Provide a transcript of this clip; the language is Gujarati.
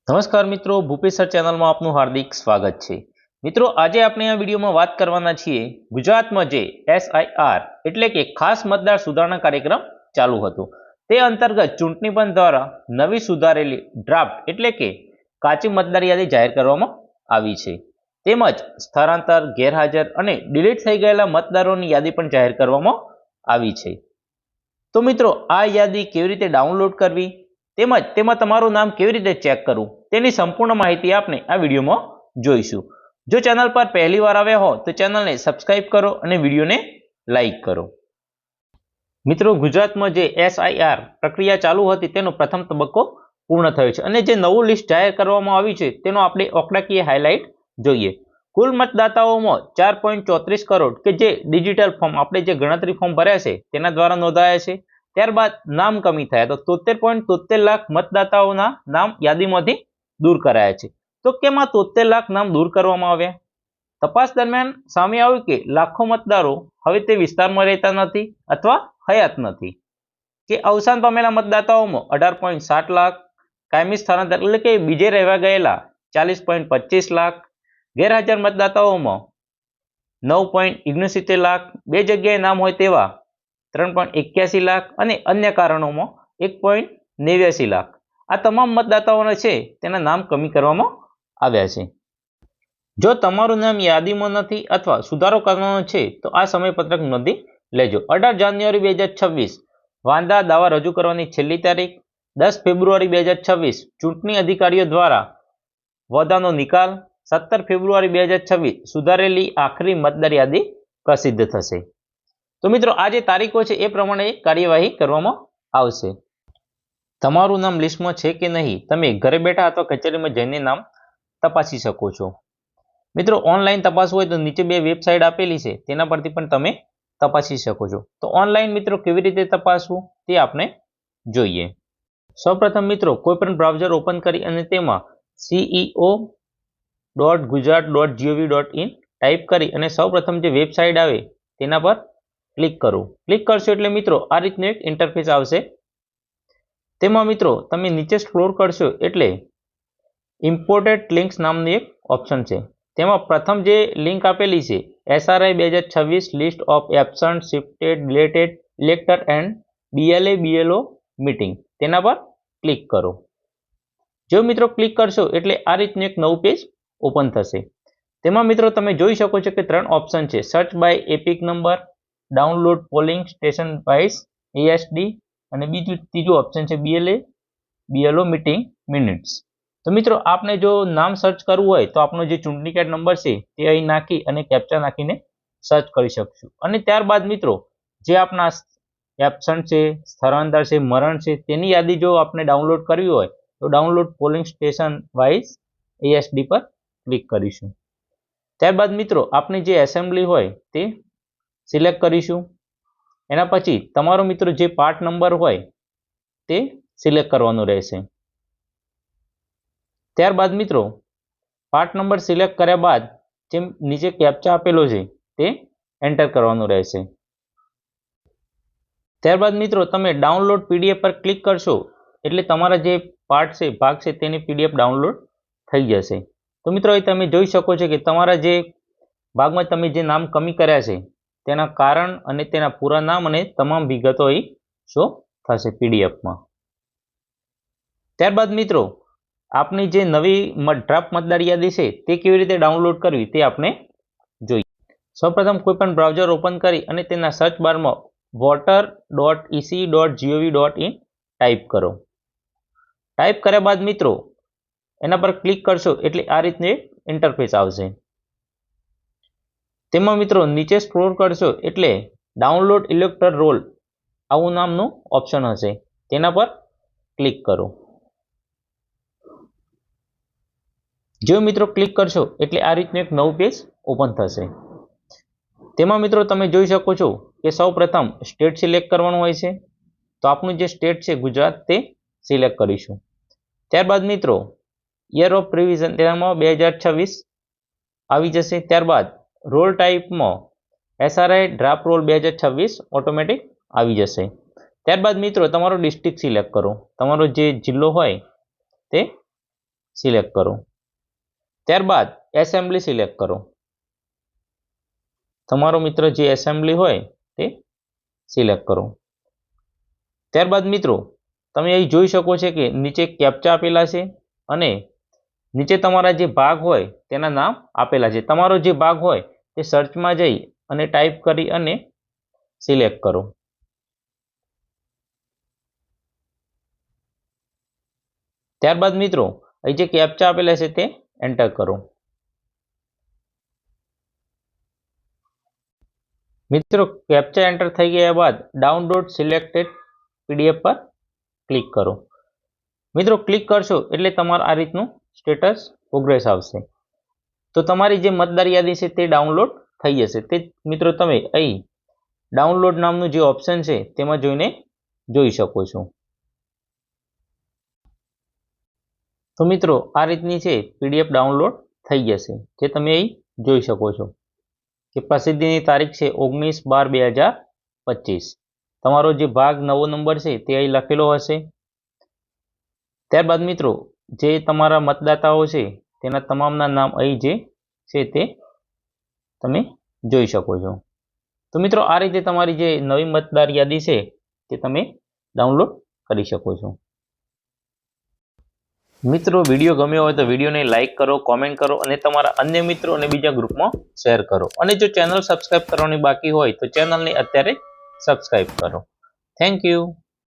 નમસ્કાર મિત્રો, ભૂપેશ સર ચેનલમાં આપનું હાર્દિક સ્વાગત છે। મિત્રો, આજે આપણે આ વિડીયોમાં વાત કરવાના છીએ ગુજરાતમાં જે SIR એટલે કે ખાસ મતદાર સુધારણા કાર્યક્રમ ચાલુ હતો તે અંતર્ગત ચૂંટણી પંચ દ્વારા નવી સુધારેલી ડ્રાફ્ટ એટલે કે કાચી મતદાર યાદી જાહેર કરવામાં આવી છે। તેમજ સ્થળાંતર, ગેરહાજર અને ડિલીટ થઈ ગયેલા મતદારોની યાદી પણ જાહેર કરવામાં આવી છે। તો મિત્રો, આ યાદી કેવી રીતે ડાઉનલોડ કરવી તેમજ તેમાં તમારું નામ કેવી રીતે ચેક કરવું તેની સંપૂર્ણ માહિતી આપણે આ વિડીયોમાં જોઈશું। જો ચેનલ પર પહેલી વાર આવ્યા હો તો ચેનલને સબસ્ક્રાઇબ કરો અને વિડીયોને લાઈક કરો। મિત્રો, ગુજરાતમાં જે SIR પ્રક્રિયા ચાલુ હતી તેનો પ્રથમ તબક્કો પૂર્ણ થયો છે અને જે નવું લિસ્ટ જાહેર કરવામાં આવ્યું છે તેનો આપણે આંકડાકીય હાઇલાઇટ જોઈએ। કુલ મતદાતાઓમાં 4.34 કરોડ કે જે ડિજિટલ ફોર્મ આપણે જે ગણતરી ફોર્મ ભર્યા છે તેના દ્વારા નોંધાયા છે। ત્યારબાદ નામ કમી થયા તો 73.73 લાખ મતદાતાઓના નામ યાદીમાંથી દૂર કરાયા છે। તો કેમ આ 73 લાખ નામ દૂર કરવામાં આવ્યા? તપાસ દરમિયાન સામે આવ્યું કે લાખો મતદારો હવે તે વિસ્તારમાં રહેતા નથી અથવા હયાત નથી, કે અવસાન પામેલા મતદાતાઓમાં 18.7 લાખ, કાયમી સ્થળાંતર એટલે કે બીજે રહેવા ગયેલા 40.25 લાખ, ગેરહાજર મતદાતાઓમાં 9.69 લાખ, બે જગ્યાએ નામ હોય તેવા 3.81 લાખ અને અન્ય કારણોમાં 1.89 લાખ આ તમામ મતદાતાઓને છે તેના નામ કમી કરવામાં આવ્યા છે। જો તમારું નામ યાદીમાં નથી અથવા સુધારો કરવાનો છે તો આ સમયપત્રક નોંધી લેજો। 18 જાન્યુઆરી 2026 વાંધા દાવા રજૂ કરવાની છેલ્લી તારીખ, 10 ફેબ્રુઆરી 2026 ચૂંટણી અધિકારીઓ દ્વારા વોદાનો નિકાલ, 17 ફેબ્રુઆરી 2026 સુધારેલી આખરી મતદાર યાદી પ્રસિદ્ધ થશે। તો મિત્રો, આ જે તારીખો છે એ પ્રમાણે કાર્યવાહી કરવામાં આવશે। તમારું નામ લિસ્ટમાં છે કે નહીં તમે ઘરે બેઠા અથવા કચેરીમાં જઈને નામ તપાસી શકો છો। મિત્રો, ઓનલાઈન તપાસવું હોય તો નીચે બે વેબસાઇટ આપેલી છે તેના પરથી પણ તમે તપાસી શકો છો। તો ઓનલાઈન મિત્રો કેવી રીતે તપાસવું તે આપણે જોઈએ। સૌપ્રથમ મિત્રો, કોઈ પણ બ્રાઉઝર ઓપન કરી અને તેમાં ceo.gujarat.gov.in ટાઈપ કરી અને સૌપ્રથમ જે વેબસાઇટ આવે તેના પર ક્લિક કરો। ક્લિક કરશો એટલે મિત્રો આ રીતનું એક ઇન્ટરફેસ આવશે। તેમાં મિત્રો તમે નીચે સ્ક્રોલ કરશો એટલે ઇમ્પોર્ટેડ લિંક્સ નામનું એક ઓપ્શન છે। તેમાં પ્રથમ જે લિંક આપેલી છે SRI 2026 list of absent, shifted, deleted elector and BLO meeting તેના પર ક્લિક કરો। જો મિત્રો ક્લિક કરશો એટલે આ રીતનું એક નવું પેજ ઓપન થશે। તેમાં મિત્રો તમે જોઈ શકો છો કે 3 ઓપ્શન છે, search by EPIC number, download polling station wise ASD અને ત્રીજું ઓપ્શન છે BLO મીટિંગ મિનિટ્સ। તો મિત્રો આપને જો નામ સર્ચ કરવું હોય તો આપણો જે ચૂંટણી કાર્ડ નંબર છે તે અહીં નાખી અને કેપ્ચા નાખીને સર્ચ કરી શકશું। અને ત્યારબાદ મિત્રો જે આપણા એબસન્ટ છે, સ્થળાંતર છે, મરણ છે તેની યાદી જો આપણે ડાઉનલોડ કરવી હોય તો download polling station wise ASD પર ક્લિક કરીશું। ત્યારબાદ મિત્રો આપણી જે એસેમ્બલી હોય તે સિલેક્ટ કરીશું। એના પછી તમારો મિત્રો જે પાર્ટ નંબર હોય તે સિલેક્ટ કરવાનો રહેશે। ત્યારબાદ મિત્રો પાર્ટ નંબર સિલેક્ટ કર્યા બાદ જેમ નીચે કેપ્ચા આપેલો છે તે એન્ટર કરવાનો રહેશે। ત્યારબાદ મિત્રો તમે ડાઉનલોડ PDF પર ક્લિક કરશો એટલે તમારા જે પાર્ટ છે, ભાગ છે તેની PDF ડાઉનલોડ થઈ જશે। તો મિત્રો અહીં તમે જોઈ શકો છો કે તમારા જે ભાગમાં તમે જે નામ કમી કર્યા છે તેના કારણ અને તેના પૂરા નામ અને તમામ વિગતો અહીં શો થશે PDFમાં। ત્યારબાદ મિત્રો આપની જે નવી ડ્રાફ્ટ મતદાર યાદી છે તે કેવી રીતે ડાઉનલોડ કરવી તે આપણે જોઈએ। સૌપ્રથમ કોઈ પણ બ્રાઉઝર ઓપન કરી અને તેના સર્ચ બારમાં voter.ec.gov.in ટાઈપ કરો। ટાઈપ કર્યા બાદ મિત્રો એના પર ક્લિક કરશો એટલે આ રીતનું એક ઇન્ટરફેસ આવશે। તેમાં મિત્રો નીચે સ્ક્રોલ કરશો એટલે ડાઉનલોડ ઇલેક્ટર રોલ આવું નામનું ઓપ્શન હશે, તેના પર ક્લિક કરો। જો મિત્રો ક્લિક કરશો એટલે આ રીતનું એક નવું પેજ ઓપન થશે। તેમાં મિત્રો તમે જોઈ શકો છો કે સૌપ્રથમ સ્ટેટ સિલેક્ટ કરવાનું હોય છે, તો આપણું જે સ્ટેટ છે ગુજરાત તે સિલેક્ટ કરીશું। ત્યારબાદ મિત્રો યર ઓફ પ્રિવિઝન તેમાં 2026 આવી જશે। ત્યારબાદ રોલ ટાઈપમાં SRI ડ્રાફ્ટ રોલ 2026 ઓટોમેટિક આવી જશે। ત્યારબાદ મિત્રો તમારો ડિસ્ટ્રિક્ટ સિલેક્ટ કરો, તમારો જે જિલ્લો હોય તે સિલેક્ટ કરો. ત્યારબાદ એસેમ્બલી સિલેક્ટ કરો. તમારો મિત્ર જે એસેમ્બલી હોય તે સિલેક્ટ કરો. ત્યારબાદ મિત્રો તમે અહીં જોઈ શકો છો કે નીચે કેપ્ચા આપેલા છે અને નીચે તમારા જે ભાગ હોય તેના નામ આપેલા છે. તમારો જે ભાગ હોય તે સર્ચમાં જઈ અને ટાઈપ કરી અને સિલેક્ટ કરો. ત્યારબાદ મિત્રો અહીં જે કેપ્ચા આપેલા છે તે એન્ટર કરો. મિત્રો કેપ્ચા એન્ટર થઈ ગયા બાદ ડાઉનલોડ સિલેક્ટેડ પીડીએફ પર ક્લિક કરો. મિત્રો ક્લિક કરશો એટલે તમારું આ રીતનું સ્ટેટસ પ્રોગ્રેસ આવશે. તો તમારી જે મતદાર યાદી છે તે ડાઉનલોડ થઈ જશે. તે મિત્રો તમે અહીં ડાઉનલોડ નામનું જે ઓપ્શન છે તેમાં જોઈને જોઈ શકો છો. તો મિત્રો આ રીતની છે પીડીએફ ડાઉનલોડ થઈ જશે, જે તમે અહીં જોઈ શકો છો કે પ્રસિદ્ધિની તારીખ છે 19/12/2025. તમારો જે ભાગ નવો નંબર છે તે અહીં લખેલો હશે. ત્યારબાદ મિત્રો જે તમારા મતદાતાઓ છે તેના તમામના નામ અહીં જે છે તે તમે જોઈ શકો છો. તો મિત્રો આ રીતે તમારી જે નવી મતદાર યાદી છે તે તમે ડાઉનલોડ કરી શકો છો. મિત્રો વિડીયો ગમ્યો હોય તો વિડીયોને લાઇક કરો, કોમેન્ટ કરો અને તમારા અન્ય મિત્રો અને બીજા ગ્રુપમાં શેર કરો. અને જો ચેનલ સબસ્ક્રાઇબ કરવાની બાકી હોય તો ચેનલને અત્યારે સબસ્ક્રાઇબ કરો. Thank you.